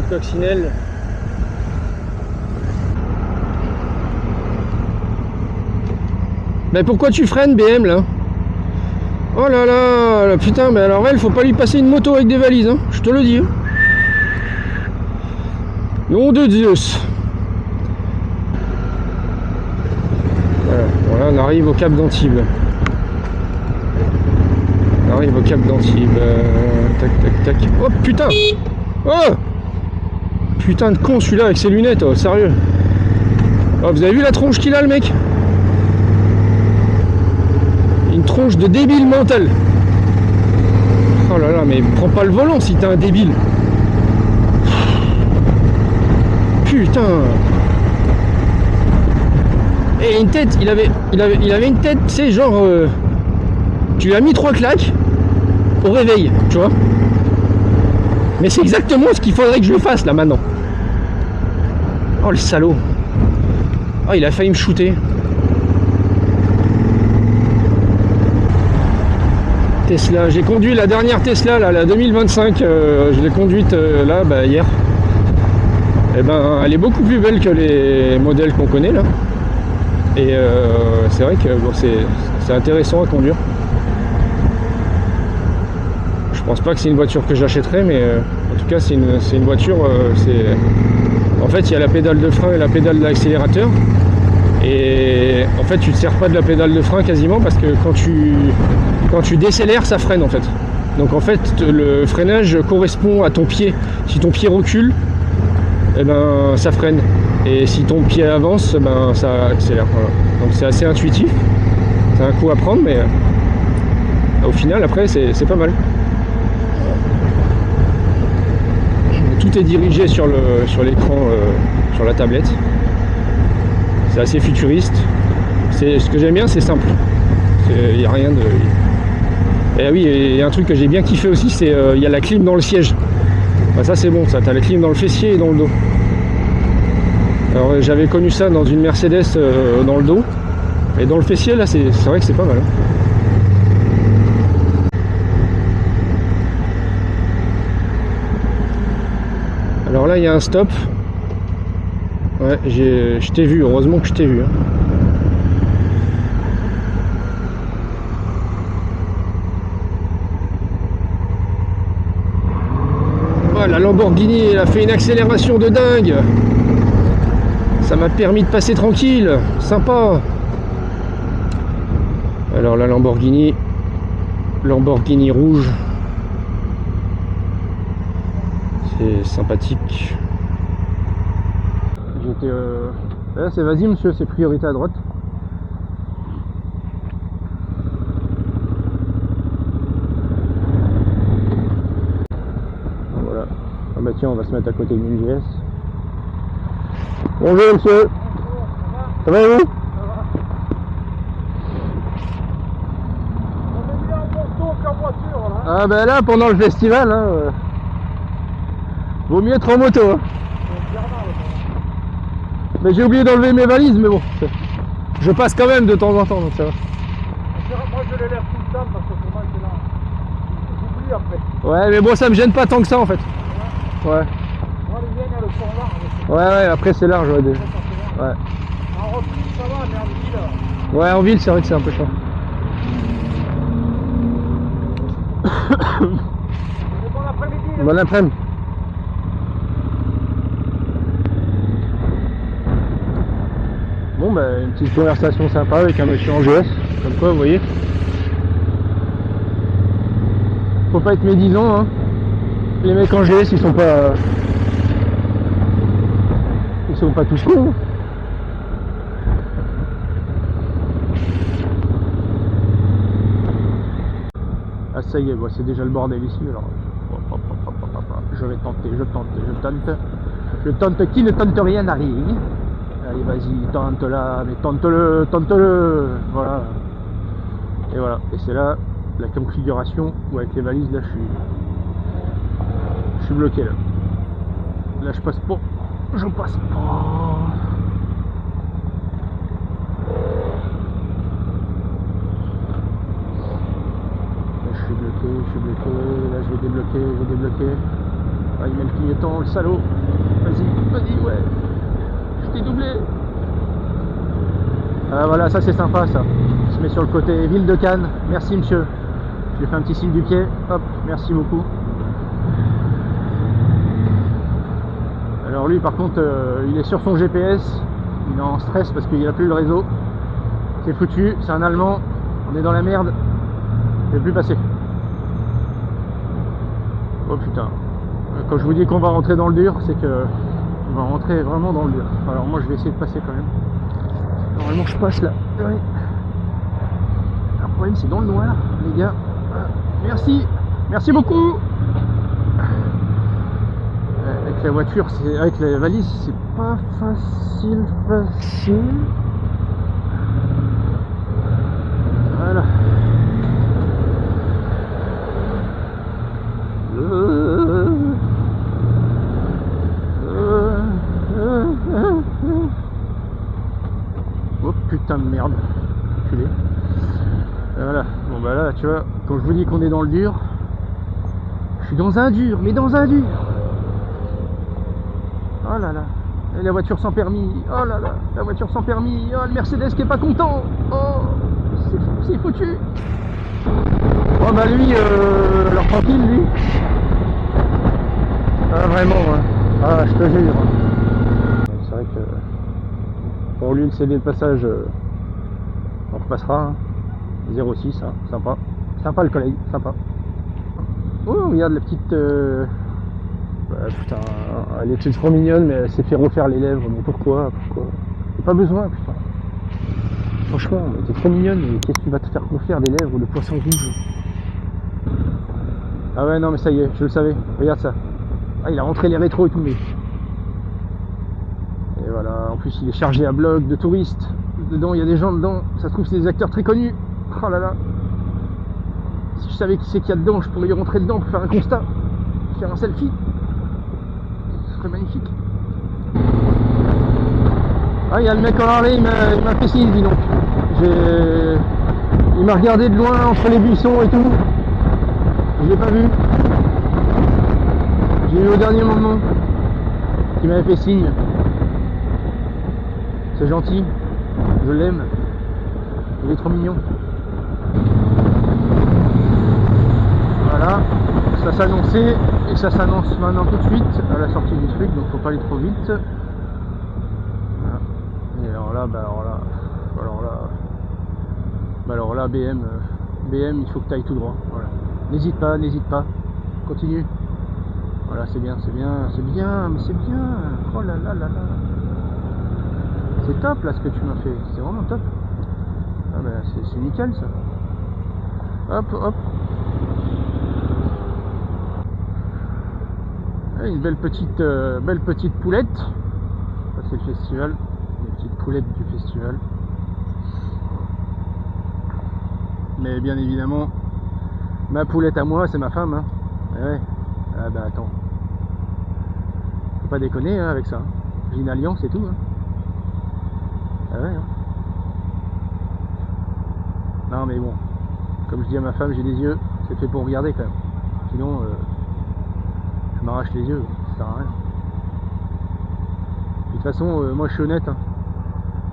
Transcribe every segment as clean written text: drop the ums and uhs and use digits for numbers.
coccinelle. Mais pourquoi tu freines BM là? Oh là là, putain, mais alors elle, faut pas lui passer une moto avec des valises, hein, je te le dis. Hein. Nom de Dieu. Voilà, on arrive au Cap d'Antibes. On arrive au Cap d'Antibes. Tac, tac, tac. Oh putain! Oh! Putain de con celui-là avec ses lunettes, oh, sérieux. Oh, vous avez vu la tronche qu'il a le mec? Une tronche de débile mental. Oh là là, mais prends pas le volant si t'es un débile. Putain. Et une tête, il avait une tête, tu sais, genre tu lui as mis 3 claques au réveil, tu vois. Mais c'est exactement ce qu'il faudrait que je fasse là maintenant. Oh le salaud. Oh, il a failli me shooter. Tesla, j'ai conduit la dernière Tesla, là, la 2025, je l'ai conduite là, bah, hier. Et ben, elle est beaucoup plus belle que les modèles qu'on connaît là. Et c'est vrai que bon, c'est intéressant à conduire. Je pense pas que c'est une voiture que j'achèterais, mais en tout cas c'est une voiture. En fait, il y a la pédale de frein et la pédale d'accélérateur. Et en fait, tu te sers pas de la pédale de frein quasiment parce que quand tu décélères, ça freine en fait. Donc en fait, le freinage correspond à ton pied. Si ton pied recule, eh ben, ça freine. Et si ton pied avance, ben, ça accélère. Voilà. Donc c'est assez intuitif. C'est un coup à prendre, mais au final, après, c'est pas mal. Tout est dirigé sur l'écran, sur la tablette. C'est assez futuriste. Ce que j'aime bien, c'est simple. Il n'y a rien de... Et oui, il y a un truc que j'ai bien kiffé aussi, c'est il y a la clim dans le siège. Bah, ça c'est bon, ça. T'as la clim dans le fessier et dans le dos. Alors j'avais connu ça dans une Mercedes dans le dos. Et dans le fessier, là, c'est vrai que c'est pas mal. Alors là, il y a un stop. Ouais, je t'ai vu, heureusement que je t'ai vu. Hein. Oh, la Lamborghini, elle a fait une accélération de dingue. Ça m'a permis de passer tranquille. Sympa. Alors la Lamborghini rouge. C'est sympathique. J'étais là, c'est vas-y monsieur, c'est priorité à droite. Voilà. Ah bah tiens, on va se mettre à côté d'une GS. Bonjour monsieur. Ça va et vous? Ah bah là, pendant le festival, hein, vaut mieux être en moto. Hein. Mais j'ai oublié d'enlever mes valises, mais bon, je passe quand même de temps en temps, donc ça va. Moi je les lève tout le temps parce que pour moi c'est là. J'oublie après. Ouais, mais bon, ça me gêne pas tant que ça en fait. Ouais. Moi les viennes elles sont larges. Ouais, après c'est large, ouais. Ouais. En route ça va, mais en ville. Ouais, en ville c'est vrai que c'est un peu chiant. Bon après-midi. Bon après-midi. Bon bah une petite conversation sympa avec un monsieur en GS, comme quoi vous voyez. Faut pas être médisant hein. Les mecs en GS ils sont pas tous cons. Ah ça y est, c'est déjà le bordel ici alors. Je vais tenter, je tente, qui ne tente rien n'a rien. Allez vas-y, tente là, mais tente-le, voilà. Et voilà, et c'est là la configuration où avec les valises là je suis bloqué là. Là je passe pas, je passe pas. Là je suis bloqué, là je vais débloquer, Ah il met le clignotant, le salaud. Vas-y, ouais. Je t'ai doublé. Voilà, ça c'est sympa ça. Il se met sur le côté. Ville de Cannes. Merci monsieur. Je lui fais un petit signe du pied. Hop, merci beaucoup. Alors lui par contre, il est sur son GPS. Il est en stress parce qu'il n'a plus le réseau. C'est foutu, c'est un Allemand. On est dans la merde. Je ne vais plus passer. Oh putain. Quand je vous dis qu'on va rentrer dans le dur, c'est que on va rentrer vraiment dans le dur. Alors moi je vais essayer de passer quand même. Normalement je passe là. Oui. Le problème c'est dans le noir, les gars. Merci. Merci beaucoup. Avec la voiture, avec la valise, c'est pas facile. Voilà. Oh putain de merde. Enculé. Voilà. Bon bah là, tu vois, quand je vous dis qu'on est dans le dur, je suis dans un dur, mais dans un dur. Oh là là. Et la voiture sans permis. Oh là là. La voiture sans permis. Oh, le Mercedes qui est pas content. Oh, c'est foutu. Oh bah lui, alors tranquille lui. Ah vraiment, hein. Ah je te jure. C'est vrai que pour lui le CD de passage, on repassera. Hein. 06, hein. Sympa. Sympa le collègue, sympa. Oh regarde la petite... putain, elle est trop mignonne, mais elle s'est fait refaire les lèvres. Mais pourquoi T'as pas besoin, putain. Franchement, t'es trop mignonne, mais qu'est-ce que tu vas te faire refaire des lèvres, le poisson rouge? Ah ouais, non, mais ça y est, je le savais. Regarde ça. Ah, il a rentré les rétros et tout, mais... Et voilà, en plus, il est chargé à bloc de touristes. Dedans, il y a des gens dedans. Ça se trouve, c'est des acteurs très connus. Oh là là. Si je savais qui c'est qu'il y a dedans, je pourrais y rentrer dedans pour faire un constat. Faire un selfie. Ce serait magnifique. Ah, il y a le mec en Harley, il m'a fait signe, dis donc. Il m'a regardé de loin entre les buissons et tout. Je l'ai pas vu. J'ai eu au dernier moment qu'il m'avait fait signe. C'est gentil. Je l'aime. Il est trop mignon. Voilà. Ça s'annonçait et ça s'annonce maintenant tout de suite à la sortie du truc, donc faut pas aller trop vite. Voilà. Et alors là, alors là, BM, il faut que tu ailles tout droit. Voilà. N'hésite pas, continue. Voilà, c'est bien, mais c'est bien. Oh là là là là. C'est top là ce que tu m'as fait, c'est vraiment top. Ah ben c'est nickel ça. Hop, hop. Une belle petite poulette. Ça c'est le festival. Les petites poulettes du festival. Mais bien évidemment, ma poulette à moi, c'est ma femme. Hein. Ouais. Ah bah attends. Faut pas déconner hein, avec ça. J'ai une alliance et tout. Hein. Ah ouais. Hein. Non mais bon. Comme je dis à ma femme, j'ai des yeux. C'est fait pour regarder quand même. Sinon, je m'arrache les yeux. Ça sert à rien. De toute façon, moi je suis honnête. Hein.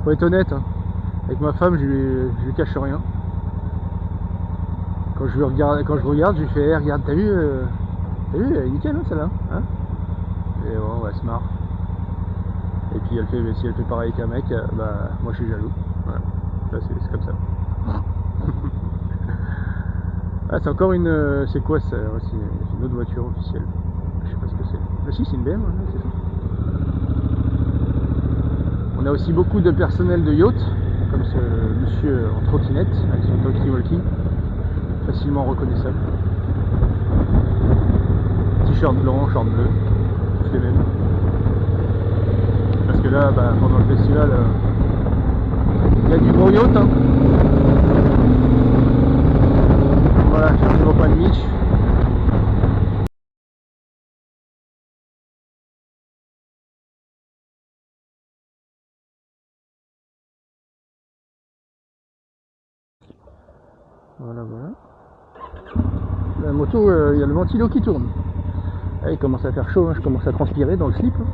Faut être honnête. Hein. Avec ma femme, je lui cache rien. Quand je regarde, je lui fais hey, regarde, t'as vu, elle est nickel hein, celle-là hein. Et bon, ouais, elle se marre. Et puis elle fait, si elle fait pareil qu'un mec, bah moi je suis jaloux. Voilà. C'est comme ça. Ah, c'est encore une. C'est quoi ça? C'est une autre voiture officielle. Je sais pas ce que c'est. Ah si, c'est une BM, hein, c'est ça. On a aussi beaucoup de personnel de yacht, comme ce monsieur en trottinette, avec son talkie-walkie. Facilement reconnaissable. T-shirt blanc, short bleu, tous les mêmes. Parce que là, bah, pendant le festival, il y a du gros yacht. Hein. Voilà, j'arrive au point de Mitch. Voilà, voilà. La moto, il y a le ventilo qui tourne. Ah, il commence à faire chaud, hein, je commence à transpirer dans le slip. Hein.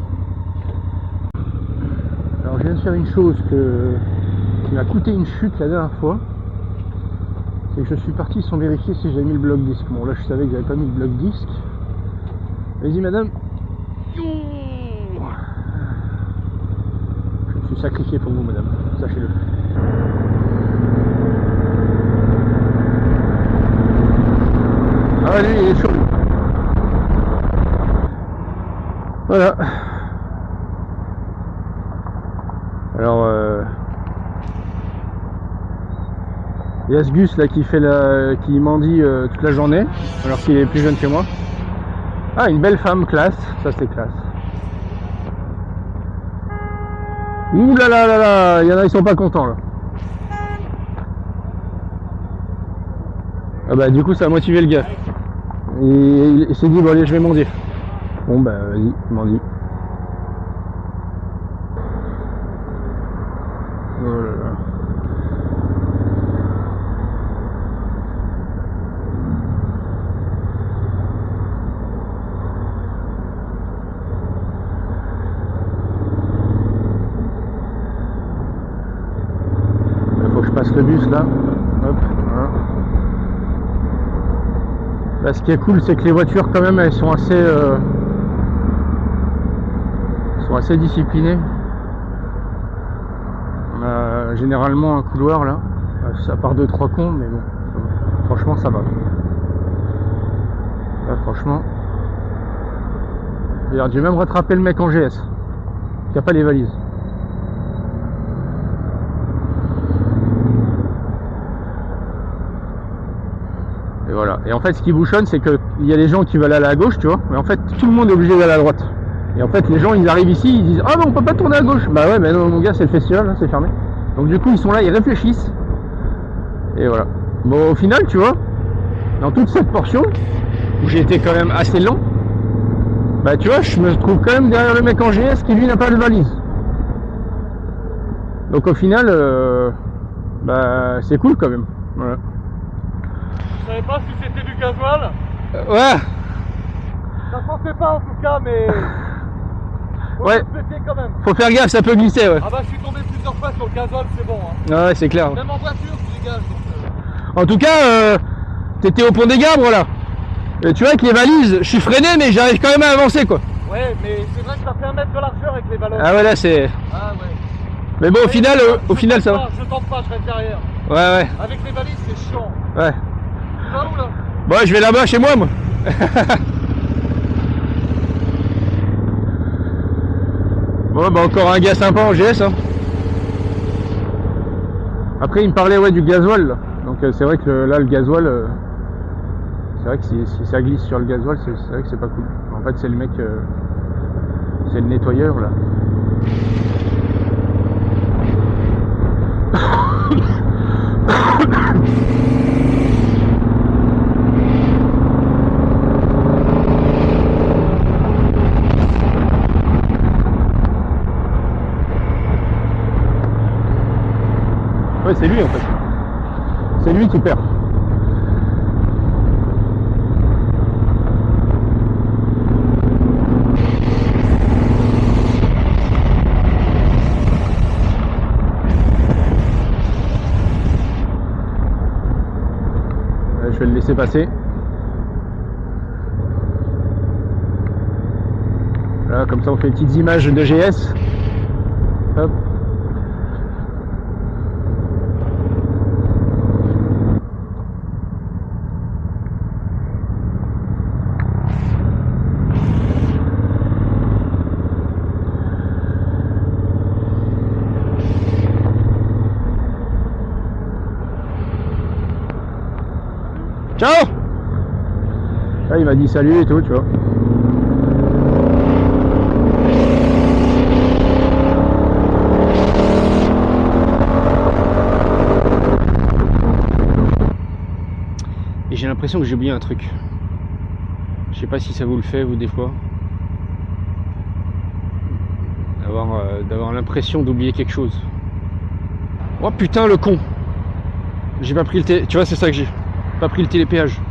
Alors je viens de faire une chose qui m'a coûté une chute la dernière fois. C'est que je suis parti sans vérifier si j'avais mis le bloc disque. Bon là je savais que j'avais pas mis le bloc disque. Vas-y madame. Je me suis sacrifié pour vous madame, sachez-le. Ah lui il est chaud. Voilà. Alors il y a ce Gus là qui mendie toute la journée alors qu'il est plus jeune que moi. Ah, une belle femme, classe, ça c'est classe. Ouh là là là là, il y en a, ils sont pas contents là. Ah bah du coup ça a motivé le gars. Et il s'est dit bon allez je vais mendier. Bon bah vas-y, mendie. Oh là là. Passe le bus là, hop, voilà. Là ce qui est cool c'est que les voitures quand même elles sont assez disciplinées. On a généralement un couloir là, ça part 2-3 cons mais bon, franchement ça va. Là franchement, j'ai même rattrapé le mec en GS qui a pas les valises. Et voilà. Et en fait, ce qui bouchonne, c'est qu'il y a des gens qui veulent aller à gauche, tu vois. Mais en fait, tout le monde est obligé d'aller à droite. Et en fait, les gens, ils arrivent ici, ils disent ah mais on peut pas tourner à gauche. Bah ouais, mais non, mon gars, c'est le festival, hein, c'est fermé. Donc du coup, ils sont là, ils réfléchissent. Et voilà. Bon, au final, tu vois, dans toute cette portion où j'ai été quand même assez lent, bah tu vois, je me trouve quand même derrière le mec en GS qui lui n'a pas de valise. Donc au final, bah c'est cool quand même. Voilà. Je savais pas si c'était du gasoil. Ouais. Ça sentait pas en tout cas, mais. Ouais. Quand même. Faut faire gaffe, ça peut glisser, ouais. Ah bah je suis tombé plusieurs fois sur le gasoil, c'est bon. Hein. Ah ouais, c'est clair. Même en voiture, tu dégages. Donc, En tout cas, t'étais au pont des Gabres là. Et tu vois avec les valises, je suis freiné mais j'arrive quand même à avancer quoi. Ouais, mais c'est vrai que ça fait 1 mètre de largeur avec les ballons. Ah ouais là c'est. Ah ouais. Mais bon au final ça va. Je tente pas, je reste derrière. Ouais ouais. Avec les valises c'est chiant. Ouais. Tu vas où là? Bon je vais là-bas chez moi. Bon bah encore un gars sympa en GS hein. Après il me parlait ouais du gasoil là. Donc c'est vrai que là le gasoil c'est vrai que si ça glisse sur le gasoil c'est vrai que c'est pas cool. En fait c'est le mec c'est le nettoyeur là. Ouais c'est lui en fait. C'est lui qui perd. Je vais le laisser passer. Là, comme ça on fait des petites images de GS. Hop. Ciao! Là, il m'a dit salut et tout, tu vois. Et j'ai l'impression que j'ai oublié un truc. Je sais pas si ça vous le fait, vous, des fois. D'avoir l'impression d'oublier quelque chose. Oh putain, le con! J'ai pas pris le télé... Tu vois, c'est ça que j'ai. Pas pris le télépéage.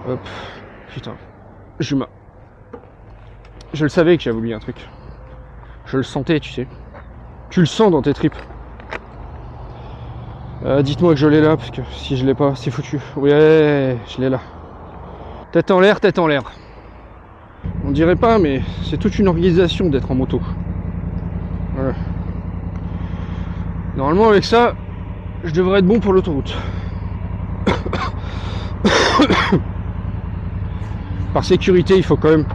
Hop, putain. Je le savais que j'avais oublié un truc. Je le sentais, tu sais. Tu le sens dans tes tripes. Dites-moi que je l'ai là, parce que si je l'ai pas, c'est foutu. Ouais, je l'ai là. Tête en l'air, tête en l'air. On dirait pas, mais c'est toute une organisation d'être en moto. Voilà. Normalement, avec ça, je devrais être bon pour l'autoroute. Par sécurité, il faut quand même.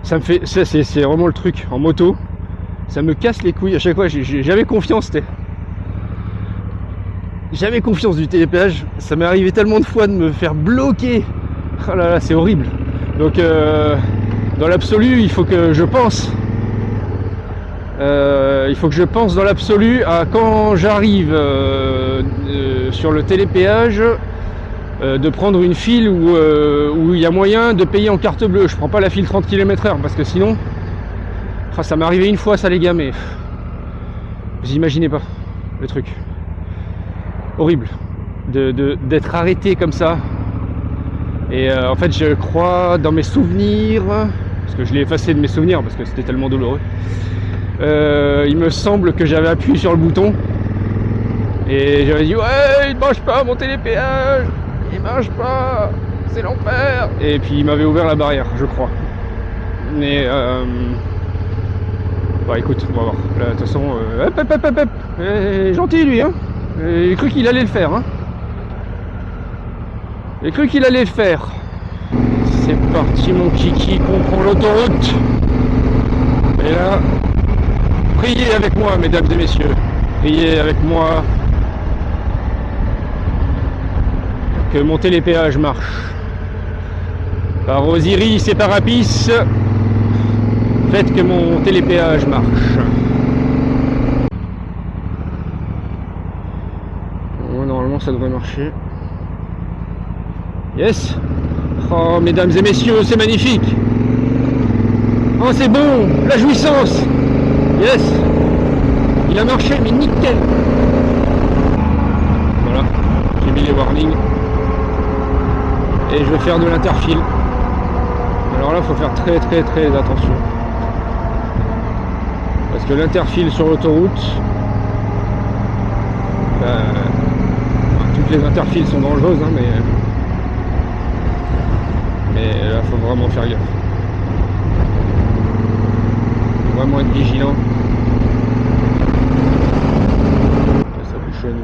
Ça me fait. C'est vraiment le truc. En moto, ça me casse les couilles. À chaque fois, j'avais confiance. J'avais confiance du télépéage. Ça m'est arrivé tellement de fois de me faire bloquer. Oh là là, c'est horrible. Donc, dans l'absolu, il faut que je pense. Dans l'absolu à quand j'arrive sur le télépéage de prendre une file où il y a moyen de payer en carte bleue. Je prends pas la file 30 km/h parce que sinon, ça m'est arrivé une fois ça les gars, mais vous imaginez pas le truc. Horrible d'être arrêté comme ça. Et en fait je crois dans mes souvenirs, parce que je l'ai effacé de mes souvenirs parce que c'était tellement douloureux, il me semble que j'avais appuyé sur le bouton et j'avais dit ouais il marche pas mon télépéage, il marche pas, c'est l'enfer, et puis il m'avait ouvert la barrière je crois, mais bah écoute on va voir là, de toute façon gentil lui hein, j'ai cru qu'il allait le faire hein. J'ai cru qu'il allait le faire. C'est parti mon kiki, qu'on prend l'autoroute. Et là, priez avec moi mesdames et messieurs. Priez avec moi que mon télépéage marche. Par Osiris et par Apis, faites que mon télépéage marche. Bon, normalement ça devrait marcher. Yes. Oh, mesdames et messieurs, c'est magnifique. Oh, c'est bon, la jouissance. Yes. Il a marché, mais nickel. Voilà, j'ai mis les warnings. Et je vais faire de l'interfile. Alors là, il faut faire très attention. Parce que l'interfile sur l'autoroute, toutes les interfiles sont dangereuses, hein, mais là, faut vraiment faire gaffe. Faut vraiment être vigilant. Ça bouchonne.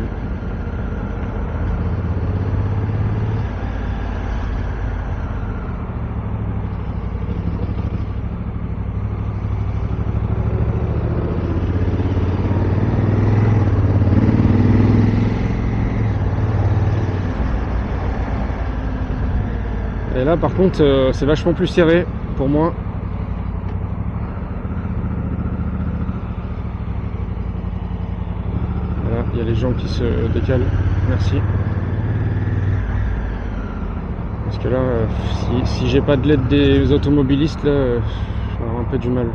Et là par contre c'est vachement plus serré pour moi. Voilà, il y a les gens qui se décalent. Merci. Parce que là, si j'ai pas de l'aide des automobilistes, là, je vais avoir un peu du mal.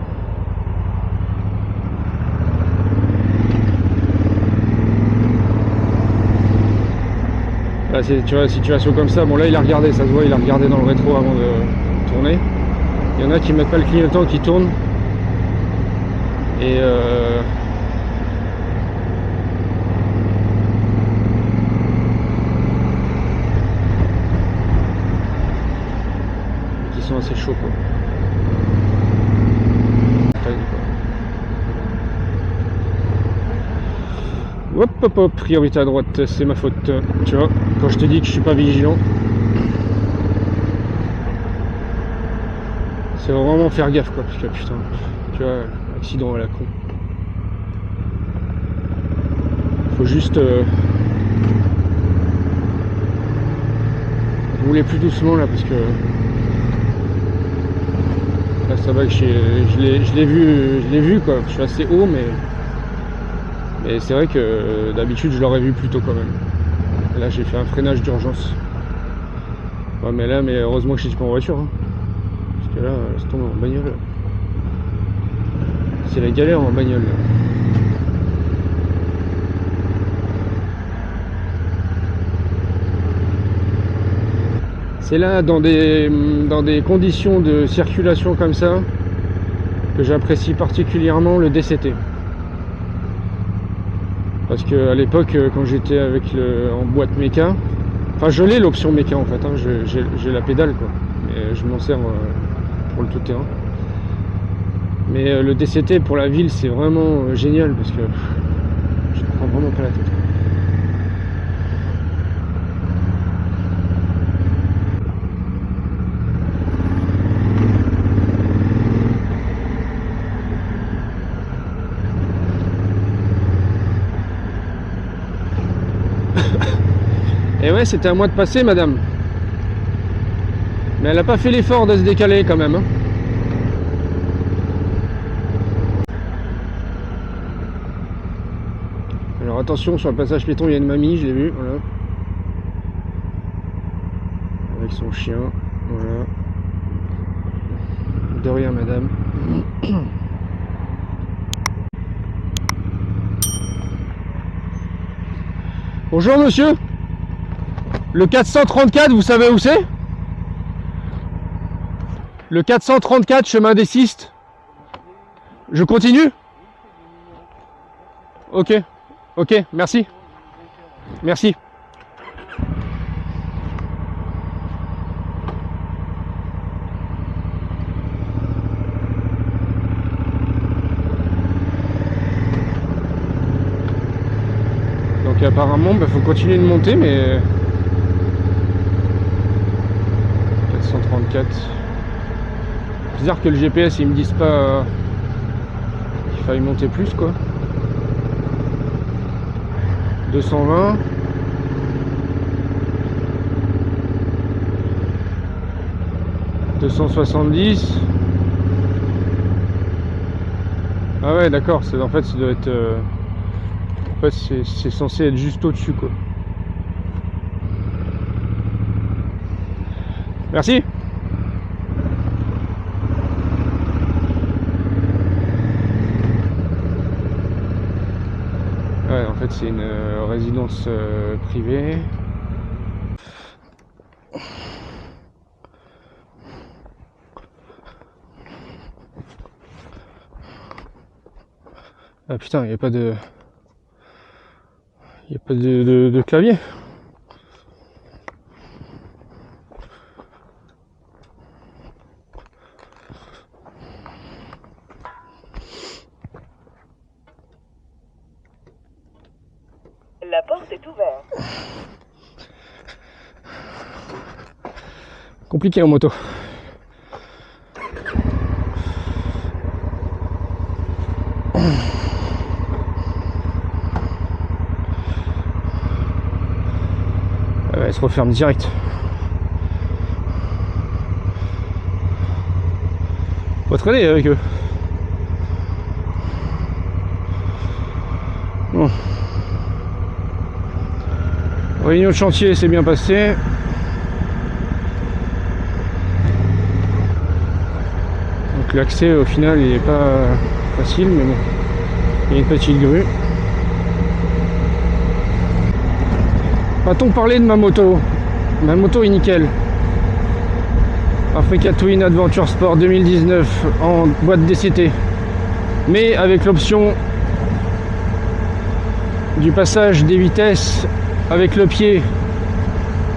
Là, tu vois, situation comme ça, bon là il a regardé, ça se voit, il a regardé dans le rétro avant de tourner. Il y en a qui mettent pas le clignotant, qui tournent. Et qui sont assez chauds quoi. Hop, priorité à droite, c'est ma faute. Tu vois, quand je te dis que je suis pas vigilant, c'est vraiment faire gaffe quoi. Parce que putain, tu vois, accident à la con. Faut juste rouler plus doucement là parce que là ça va que je l'ai vu quoi. Je suis assez haut mais c'est vrai que d'habitude je l'aurais vu plus tôt quand même. Et là j'ai fait un freinage d'urgence. Ouais mais heureusement que je suis pas en voiture hein. Parce que là c'est tombé en bagnole. C'est la galère en bagnole là. C'est là dans des conditions de circulation comme ça que j'apprécie particulièrement le DCT. Parce que à l'époque, quand j'étais en boîte méca, enfin je l'ai l'option méca en fait, hein, j'ai la pédale quoi, mais je m'en sers pour le tout-terrain. Mais le DCT pour la ville c'est vraiment génial parce que je ne prends vraiment pas la tête. Et ouais, c'était à moi de passer, madame. Mais elle n'a pas fait l'effort de se décaler quand même. Hein. Alors attention, sur le passage piéton, il y a une mamie, je l'ai vu, voilà. Avec son chien, voilà. De rien, madame. Bonjour, monsieur. Le 434, vous savez où c'est? Le 434, chemin des Cistes. Je continue? Ok, ok, merci. Merci. Donc apparemment, il faut continuer de monter, mais... 434. Bizarre que le GPS il me dise pas qu'il faille monter plus quoi. 220. « 270. Ah ouais d'accord, en fait ça doit être en fait c'est censé être juste au-dessus quoi. Merci. Ouais, en fait, c'est une résidence privée. Ah putain, il n'y a pas de... Il n'y a pas de clavier. La porte est ouverte. Compliqué en moto. Elle se referme direct. Faut traîner avec eux. Bon. Réunion de chantier s'est bien passée. Donc l'accès au final il n'est pas facile mais bon. Il y a une petite grue. Va-t-on parler de ma moto? Ma moto est nickel. Africa Twin Adventure Sport 2019 en boîte DCT. Mais avec l'option du passage des vitesses avec le pied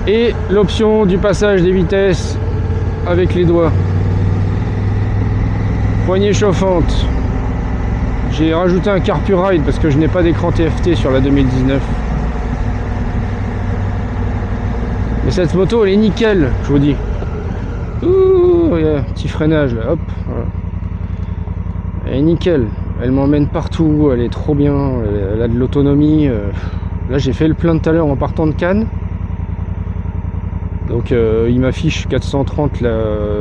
et l'option du passage des vitesses avec les doigts. Poignée chauffante. J'ai rajouté un CarPuride parce que je n'ai pas d'écran TFT sur la 2019. Mais cette moto elle est nickel, je vous dis. Ouh, il y a un petit freinage là, hop. Voilà. Elle est nickel. Elle m'emmène partout, elle est trop bien, elle a de l'autonomie. Là j'ai fait le plein tout à l'heure en partant de Cannes. Donc il m'affiche 430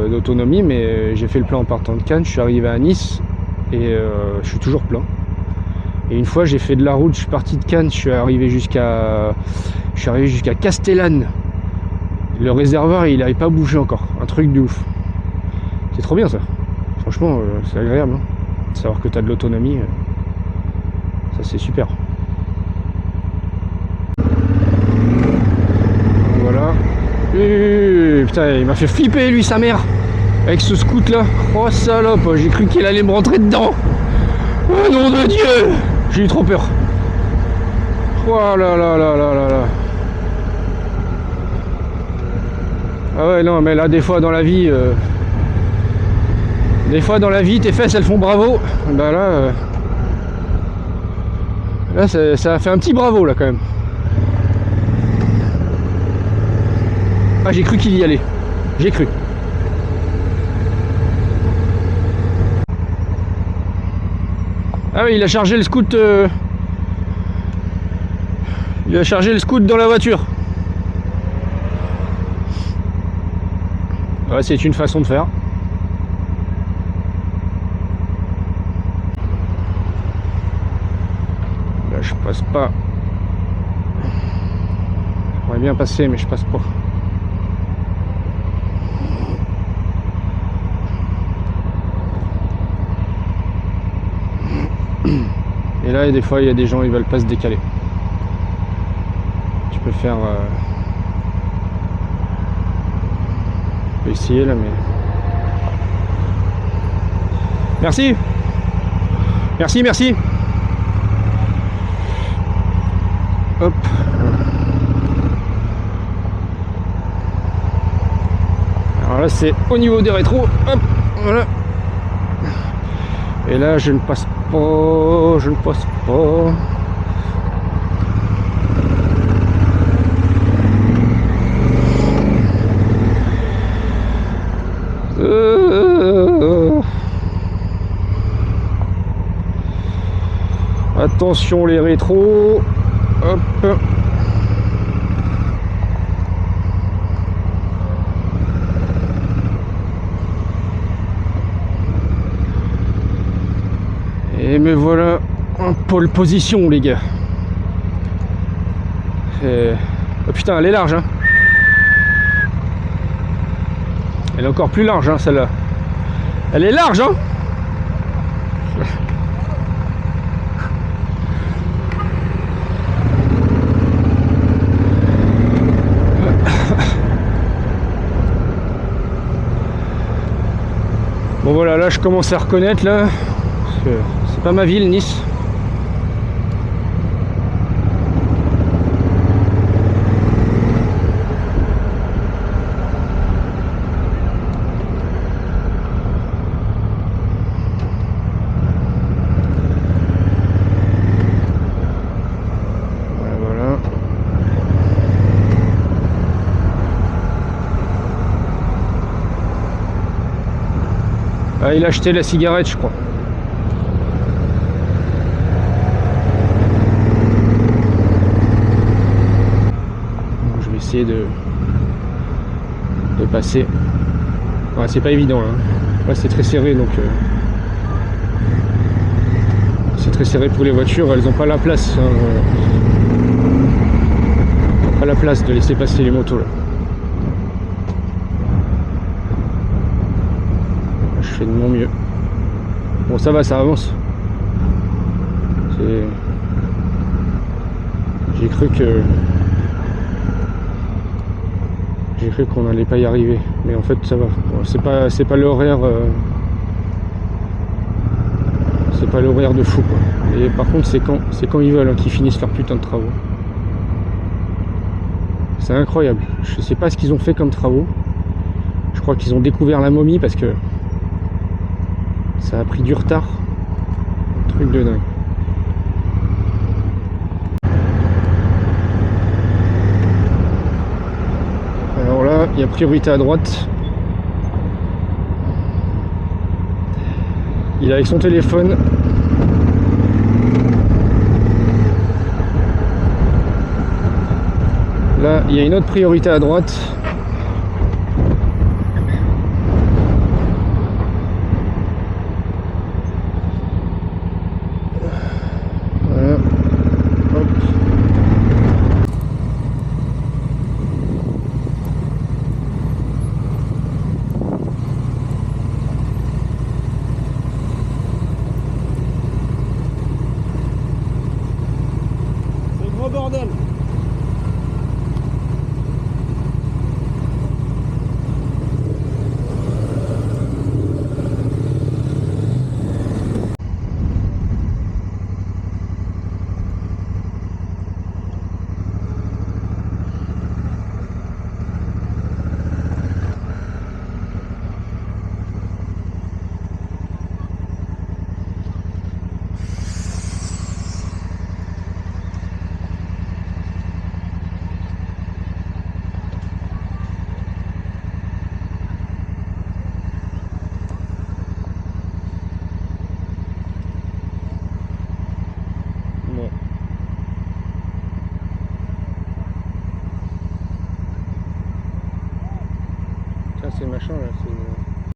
d'autonomie, mais j'ai fait le plein en partant de Cannes. Je suis arrivé à Nice et je suis toujours plein. Et une fois j'ai fait de la route, je suis parti de Cannes, je suis arrivé jusqu'à Castellane. Le réservoir il n'avait pas bougé encore, un truc de ouf. C'est trop bien ça. Franchement c'est agréable. Hein. De savoir que tu as de l'autonomie, ça c'est super. Voilà. Putain, il m'a fait flipper lui sa mère. Avec ce scout là. Oh salope, j'ai cru qu'il allait me rentrer dedans. Oh nom de Dieu. J'ai eu trop peur. Oh là là là là là là. Ah ouais non mais là des fois dans la vie tes fesses elles font bravo. Bah là là ça a fait un petit bravo là quand même. Ah j'ai cru qu'il y allait. J'ai cru. Ah oui il a chargé le scout il a chargé le scout dans la voiture. Ouais, c'est une façon de faire. Là, je passe pas. J'aimerais bien passer, mais je passe pas. Et là, des fois, il y a des gens, ils veulent pas se décaler. Tu peux faire. Je vais essayer là, mais. Merci. Merci, merci. Hop. Alors là, c'est au niveau des rétros. Hop, voilà. Et là, je ne passe pas. Je ne passe pas. Attention les rétros. Hop. Et me voilà en pole position les gars. Oh putain elle est large hein. Elle est encore plus large hein, celle-là. Elle est large hein. Bon voilà, là je commence à reconnaître là. Parce que c'est pas ma ville Nice. Ah, il a acheté la cigarette, je crois. Bon, je vais essayer de passer. Ouais, c'est pas évident. Hein. Ouais, c'est très serré, donc c'est très serré pour les voitures. Elles n'ont pas la place. Hein. Pas la place de laisser passer les motos là. De mon mieux. Bon ça va, ça avance. J'ai cru qu'on n'allait pas y arriver, mais en fait ça va. Bon, c'est pas l'horaire c'est pas l'horaire de fou quoi. Et par contre c'est quand ils veulent hein, qu'ils finissent leur putain de travaux. C'est incroyable. Je sais pas ce qu'ils ont fait comme travaux. Je crois qu'ils ont découvert la momie parce que ça a pris du retard. Truc de dingue. Alors là, il y a priorité à droite. Il est avec son téléphone. Là, il y a une autre priorité à droite. Bordel. ces machins là, c'est